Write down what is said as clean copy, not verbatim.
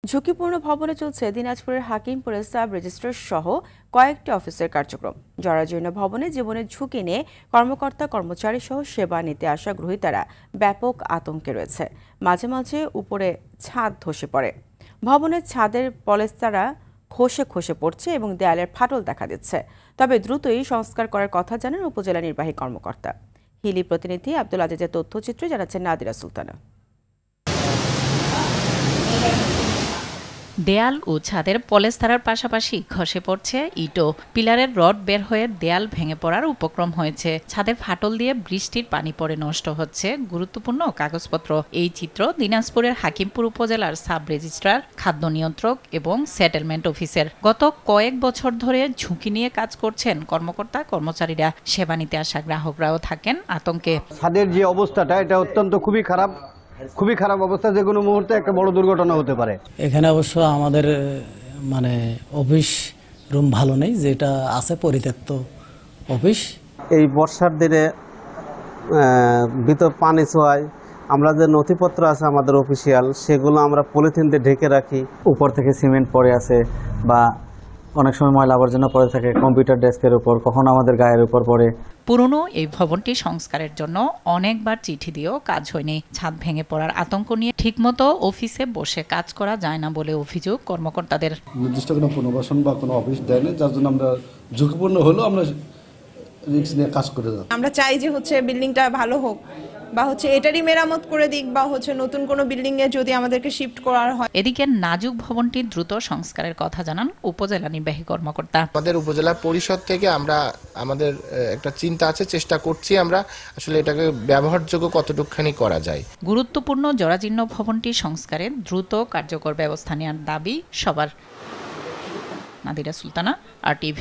ঝুঁকিপূর্ণ ভবনে চলছে দিনাজপুরের হাকিমপুরের সাব রেজিস্ট্রার সহ কয়েকটি অফিসের কার্যক্রম। জরাজীর্ণ ভবনে জীবনের ঝুঁকি নিয়ে কর্মকর্তা কর্মচারী সহ সেবা নিতে আসা গ্রহীতারা ব্যাপক আতঙ্কে রয়েছে। মাঝে মাঝে উপরে ছাদ ধসে পড়ে, ভবনের ছাদের পলেস্তারা খসে খসে পড়ছে এবং দেয়ালের ফাটল দেখা দিচ্ছে। তবে দ্রুতই সংস্কার করার কথা জানান উপজেলা নির্বাহী কর্মকর্তা। হিলি প্রতিনিধি আব্দুল আজিজের তথ্যচিত্রে জানাচ্ছেন নাদিরা সুলতানা। দেয়াল ও ছাদের পলেস্তারার পাশাপাশি খসে পড়ছে ইটও। পিলারের রড বের হয়ে দেয়াল ভেঙে পড়ার উপক্রম হয়েছে। ছাদের ফাটল দিয়ে বৃষ্টির পানি পড়ে নষ্ট হচ্ছে গুরুত্বপূর্ণ কাগজপত্র। এই চিত্র দিনাজপুরের হাকিমপুর উপজেলার সাব রেজিস্ট্রার, খাদ্য নিয়ন্ত্রক এবং সেটেলমেন্ট অফিসের। গত কয়েক বছর ধরে ঝুঁকি নিয়ে কাজ করছেন কর্মকর্তা কর্মচারীরা। সেবা নিতে আসা গ্রাহকরাও থাকেন আতঙ্কে। ছাদের যে অবস্থাটা, এটা অত্যন্ত খুবই খারাপ অবস্থা, যে কোনো মুহূর্তে একটা বড় দুর্ঘটনা হতে পারে। এখানে অবশ্য আমাদের অফিস রুম ভালো নেই, যেটা আছে পরিত্যক্ত অফিস। এই বর্ষার দিনে ভিতর পানি ছোঁয়ায় আমরা যে নথিপত্র আছে আমাদের অফিসিয়াল, সেগুলো আমরা পলিথিন দিয়ে ঢেকে রাখি। উপর থেকে সিমেন্ট পড়ে আছে বা অনেক সময় ময়লা আবর্জনা পড়ে থাকে কম্পিউটার ডেস্কের উপর, কখনো আমাদের গায়ের উপর পড়ে। পুরনো এই ভবনটি সংস্কারের জন্য অনেকবার চিঠি দিয়েও কাজ হয়নি। ছাদ ভেঙে পড়ার আতঙ্ক নিয়ে ঠিকমতো অফিসে বসে কাজ করা যায় না বলে অভিযোগ কর্মকর্তাদের। নির্দিষ্ট কোনো পুনর্বাসন বা কোনো অফিস দেয় না, যার জন্য আমরা ঝুঁকিপূর্ণ হলেও আমরা রিস্ক নিয়ে কাজ করে যাই। আমরা চাই যে বিল্ডিংটা ভালো হোক, বা এটারই মেরামত করে দিক, বা নতুন কোনো বিল্ডিং এ যদি আমাদেরকে শিফট করার হয়। এদিকে নাজুক ভবনটি দ্রুত সংস্কারের কথা জানান উপজেলা নির্বাহী কর্মকর্তা। আমাদের উপজেলা পরিষদ থেকে আমাদের একটা চিন্তা আছে, চেষ্টা করছি আমরা আসলে এটাকে ব্যবহারযোগ্য কতটুকখানি করা যায়। গুরুত্বপূর্ণ জরাজীর্ণ ভবনটি সংস্কারে দ্রুত কার্যকর ব্যবস্থা নেওয়ার দাবি সবার। নাদিরা সুলতানা, RTV।